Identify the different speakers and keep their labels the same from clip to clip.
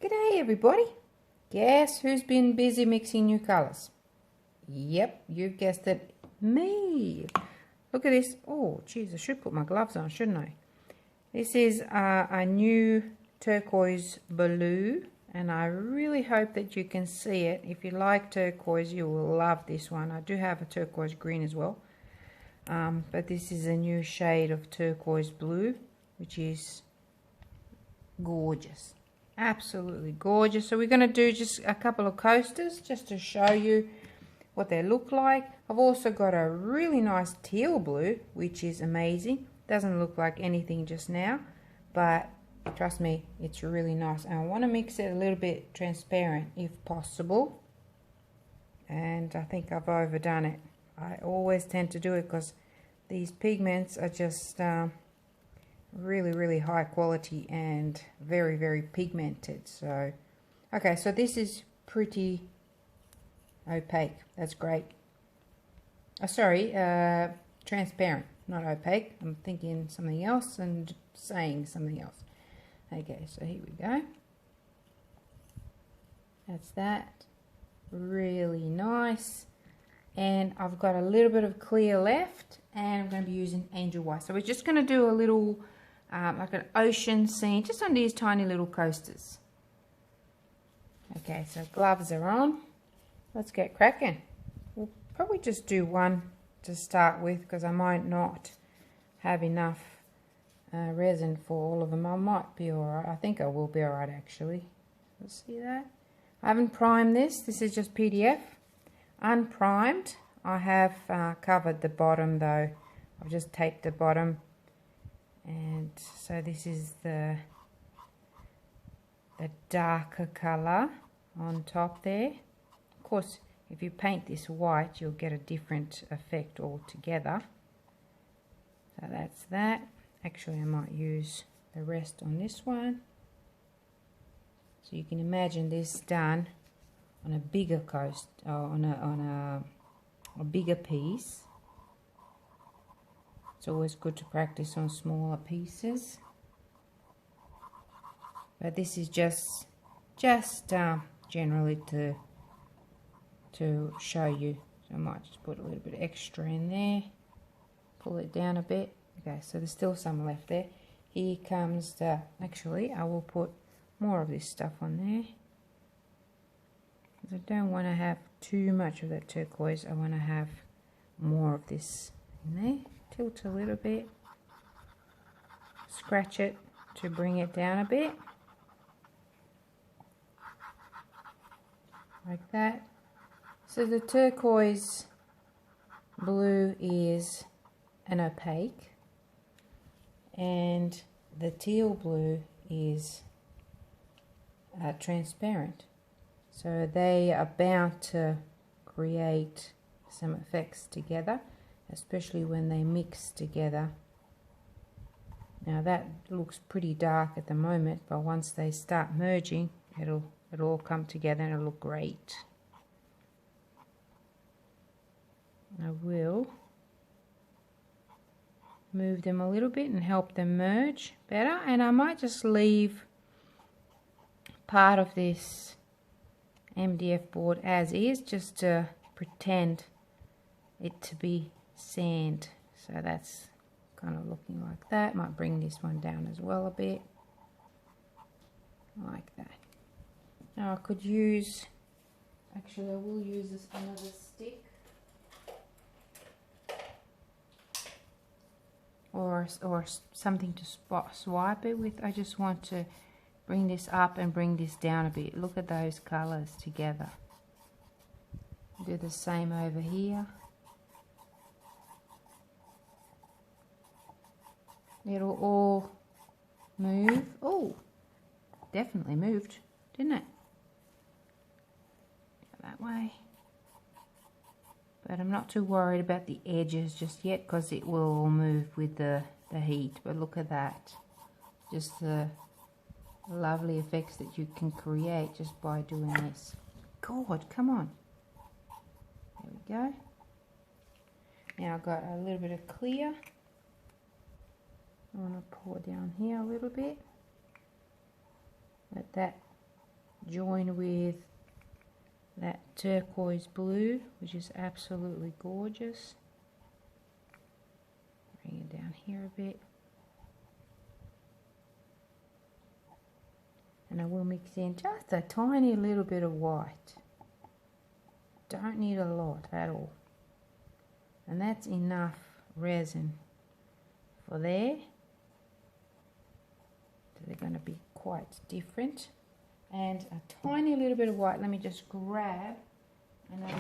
Speaker 1: G'day everybody! Guess who's been busy mixing new colours? Yep, you've guessed it, me! Look at this. Oh geez, I should put my gloves on, shouldn't I? This is a new turquoise blue, and I really hope that you can see it. If you like turquoise, you will love this one. I do have a turquoise green as well, but this is a new shade of turquoise blue, which is gorgeous. Absolutely gorgeous. So we're going to do just a couple of coasters just to show you what they look like. I've also got a really nice teal blue, which is amazing. Doesn't look like anything just now, but trust me, it's really nice. And I want to mix it a little bit transparent if possible, and I think I've overdone it. I always tend to do it because these pigments are just really high quality and very pigmented. So okay, so this is pretty opaque. That's great. Sorry, transparent, not opaque. I'm thinking something else and saying something else. Okay, so here we go. That's that. Really nice. And I've got a little bit of clear left, and I'm going to be using angel white. So we're just going to do a little like an ocean scene just on these tiny little coasters. Okay, so gloves are on. Let's get cracking. We'll probably just do one to start with because I might not have enough resin for all of them. I might be alright. I think I will be alright actually. Let's see that. I haven't primed this. This is just PDF. Unprimed. I have covered the bottom though. I've just taped the bottom. And so this is the darker colour on top there. Of course, if you paint this white, you'll get a different effect altogether. So that's that. Actually, I might use the rest on this one. So you can imagine this done on a bigger coast, or on a bigger piece. It's always good to practice on smaller pieces, but this is just generally to show you. So I might just put a little bit extra in there, pull it down a bit. Okay, so there's still some left there. Here comes the, actually I will put more of this stuff on there because I don't want to have too much of that turquoise. I want to have more of this in there. Tilt a little bit, scratch it to bring it down a bit, like that. So the turquoise blue is an opaque, and the teal blue is transparent. So they are bound to create some effects together, especially when they mix together. Now that looks pretty dark at the moment, but once they start merging, it'll all come together and it'll look great. I will move them a little bit and help them merge better, and I might just leave part of this MDF board as is, just to pretend it to be sand. So that's kind of looking like that. Might bring this one down as well a bit, like that. Now I could use, actually I will use this another stick, or something to swipe it with. I just want to bring this up and bring this down a bit. Look at those colors together. Do the same over here. It'll all move. Oh, definitely moved, didn't it? Go that way. But I'm not too worried about the edges just yet because it will all move with the heat. But look at that. Just the lovely effects that you can create just by doing this. God, come on. There we go. Now I've got a little bit of clear. I want to pour down here a little bit. Let that join with that turquoise blue, which is absolutely gorgeous. Bring it down here a bit. And I will mix in just a tiny little bit of white. Don't need a lot at all. And that's enough resin for there. So they're going to be quite different. And a tiny little bit of white. Let me just grab another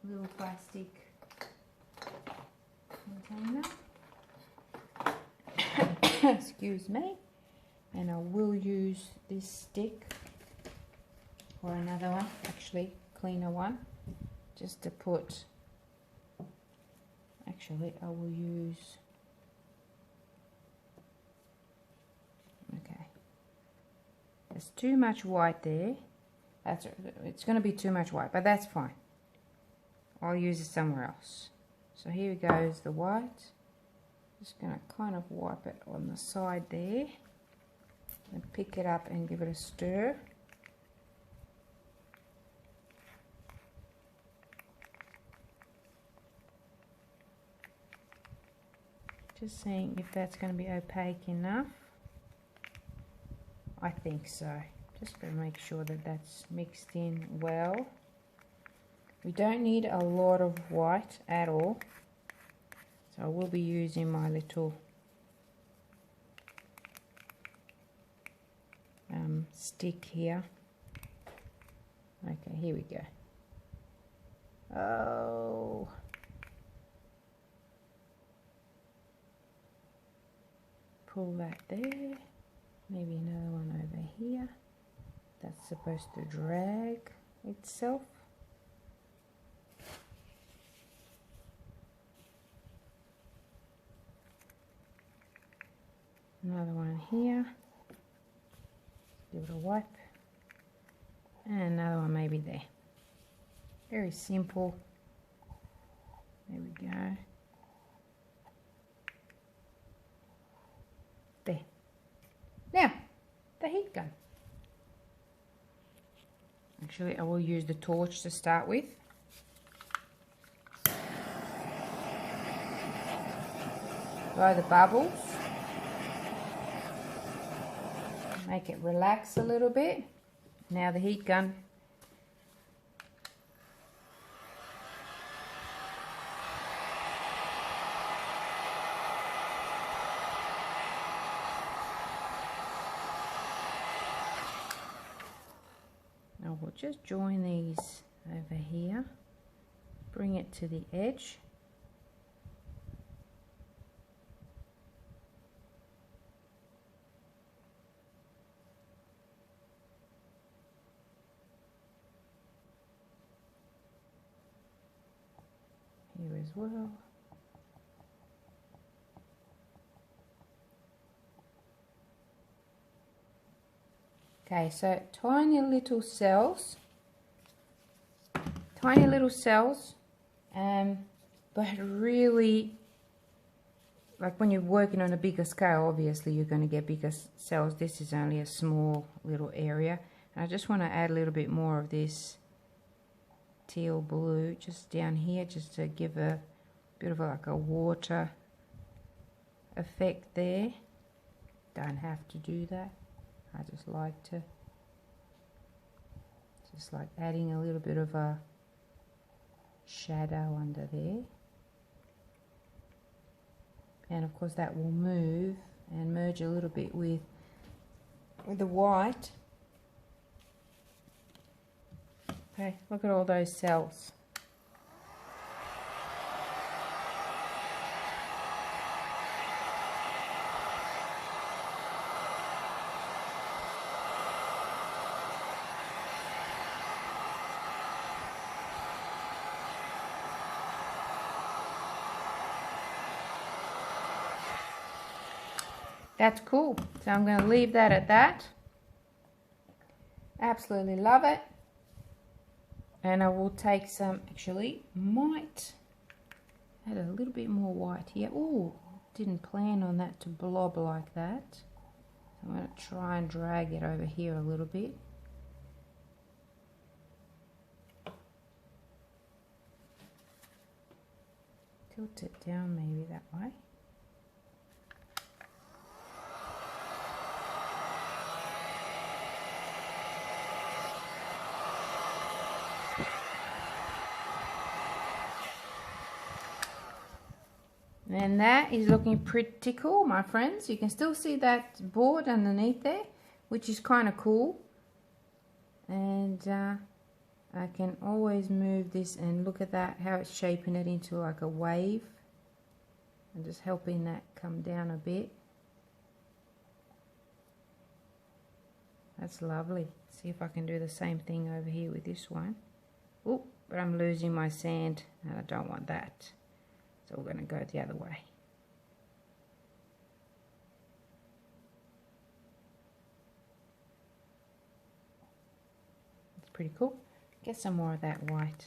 Speaker 1: little plastic container. Excuse me. And I will use this stick or another one, actually cleaner one, just to put, actually I will use, okay, there's too much white there, it's going to be too much white, but that's fine, I'll use it somewhere else. So here goes the white, just going to kind of wipe it on the side there. And pick it up and give it a stir. Just seeing if that's going to be opaque enough. I think so. Just going to make sure that that's mixed in well. We don't need a lot of white at all. So I will be using my little stick here. Okay, here we go. Oh, pull that there. Maybe another one over here. That's supposed to drag itself. Another one here. Give it a wipe. And another one maybe there. Very simple. There we go. There. Now, the heat gun. Actually, I will use the torch to start with. Blow the bubbles. Make it relax a little bit. Now the heat gun. Now we'll just join these over here. Bring it to the edge. Here as well. Okay, so tiny little cells, but really, like when you're working on a bigger scale, obviously you're going to get bigger cells. This is only a small little area, and I just want to add a little bit more of this teal blue just down here, just to give a bit of like a water effect there. Don't have to do that. I just like adding a little bit of a shadow under there. And of course that will move and merge a little bit with the white. Okay, look at all those cells. That's cool. So I'm going to leave that at that. Absolutely love it. And I will take some, actually, might add a little bit more white here. Oh, didn't plan on that to blob like that. I'm going to try and drag it over here a little bit. tilt it down maybe that way. And that is looking pretty cool, my friends. You can still see that board underneath there, which is kind of cool. And I can always move this and look at that, how it's shaping it into like a wave. And just helping that come down a bit. That's lovely. See if I can do the same thing over here with this one. Oh, but I'm losing my sand and I don't want that. So we're going to go the other way. It's pretty cool. Get some more of that white.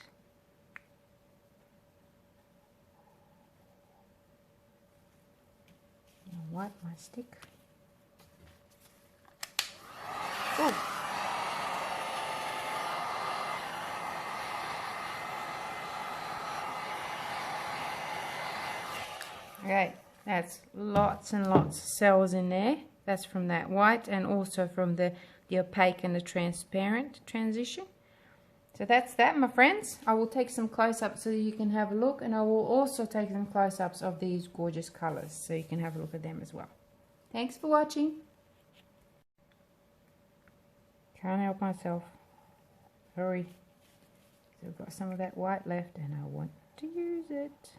Speaker 1: I'll wipe my stick. Ooh. Okay, that's lots and lots of cells in there. That's from that white and also from the opaque and the transparent transition. So that's that, my friends. I will take some close-ups so you can have a look, and I will also take some close-ups of these gorgeous colors so you can have a look at them as well. Thanks for watching. Can't help myself. Hurry. So I've got some of that white left and I want to use it.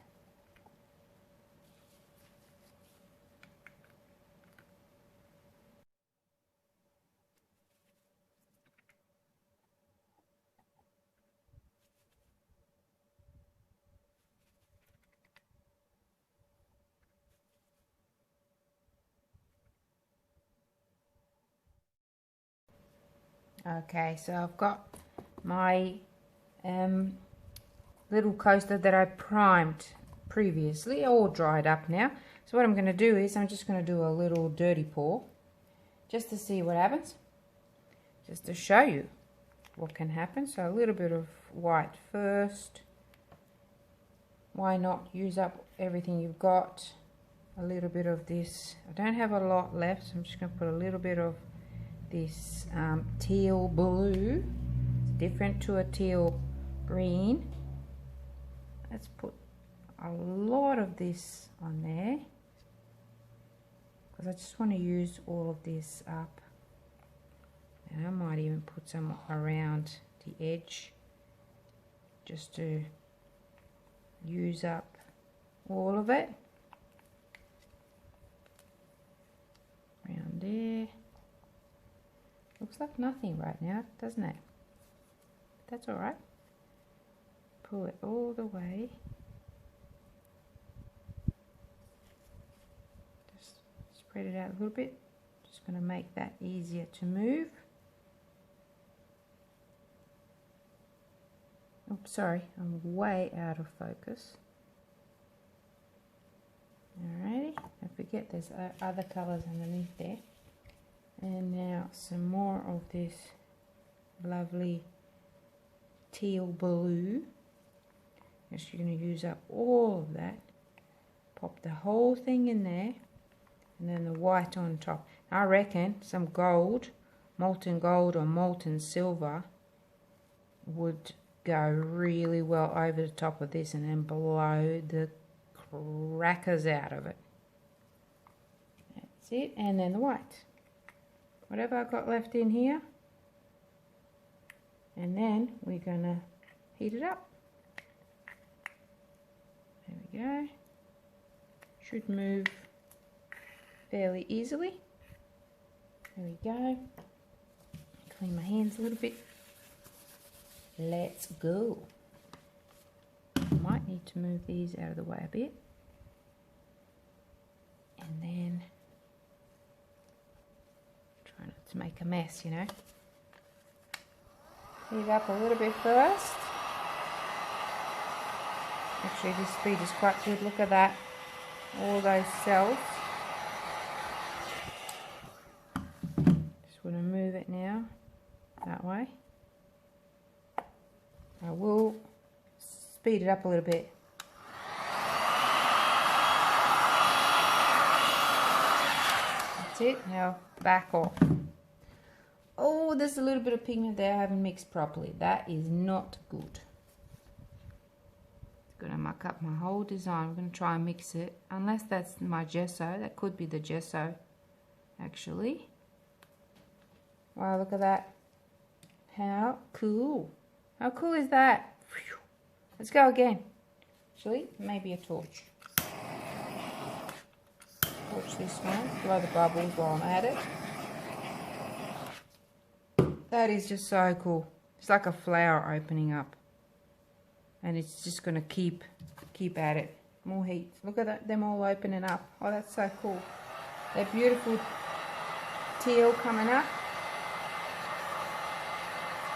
Speaker 1: Okay, so I've got my little coaster that I primed previously, all dried up now. So what I'm going to do is I'm just going to do a little dirty pour just to see what happens, just to show you what can happen. So a little bit of white first. Why not use up everything you've got? A little bit of this. I don't have a lot left, so I'm just going to put a little bit of this teal blue. It's different to a teal green. Let's put a lot of this on there because I just want to use all of this up, and I might even put some around the edge just to use up all of it around there. Looks like nothing right now, doesn't it? That's all right. Pull it all the way. Just spread it out a little bit. Just going to make that easier to move. Oops, sorry, I'm way out of focus. Alrighty, don't forget there's other colours underneath there. And now some more of this lovely teal blue. Just you're going to use up all of that. Pop the whole thing in there. And then the white on top. I reckon some gold, molten gold or molten silver would go really well over the top of this and then blow the crackers out of it. That's it. And then the white. Whatever I've got left in here, and then we're going to heat it up. There we go. Should move fairly easily. There we go. Clean my hands a little bit. Let's go. Might need to move these out of the way a bit. And then try not to make a mess, you know. Heat up a little bit first. Actually, this speed is quite good. Look at that. All those cells. Just want to move it now that way. I will speed it up a little bit. That's it. Now back off. Oh, there's a little bit of pigment there I haven't mixed properly. That is not good. It's gonna muck up my whole design. I'm gonna try and mix it. Unless that's my gesso. That could be the gesso, actually. Wow, look at that. How cool. How cool is that? Whew. Let's go again. Actually, maybe a torch. Torch this one. Blow the bubbles while I'm at it. That is just so cool. It's like a flower opening up. And it's just going to keep at it. More heat. Look at that, them all opening up. Oh, that's so cool. That beautiful teal coming up.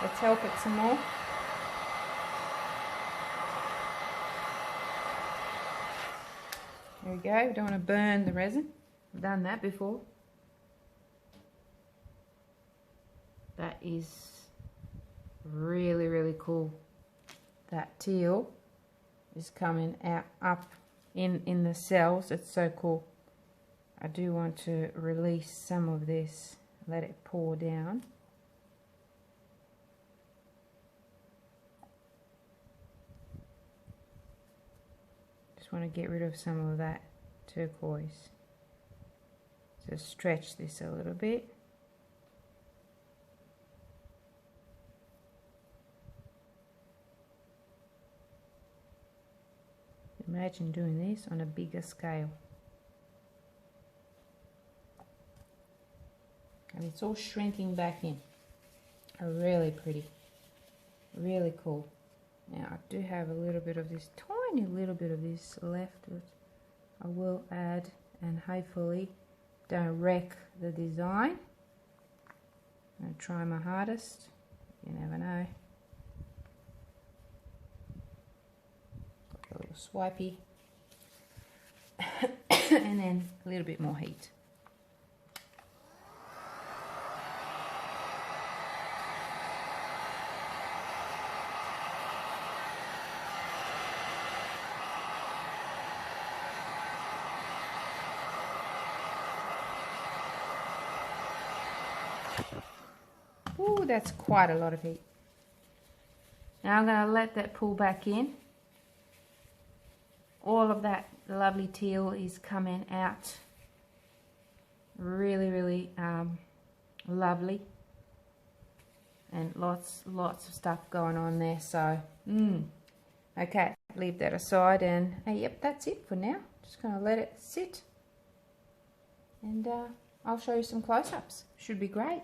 Speaker 1: Let's help it some more. There we go. We don't want to burn the resin. I've done that before. That is really, really cool. That teal is coming out up in the cells. It's so cool. I do want to release some of this, let it pour down. Just want to get rid of some of that turquoise. So stretch this a little bit. Imagine doing this on a bigger scale. And it's all shrinking back in. Really pretty. Really cool. Now I do have a little bit of this, tiny little bit of this left, which I will add and hopefully don't wreck the design. I'm going to try my hardest. You never know. A little swipey. And then a little bit more heat. Ooh, that's quite a lot of heat. Now I'm going to let that pull back in. All of that lovely teal is coming out. Really, really lovely. And lots of stuff going on there. So, okay, leave that aside. And yep, that's it for now. Just going to let it sit. And I'll show you some close-ups. Should be great.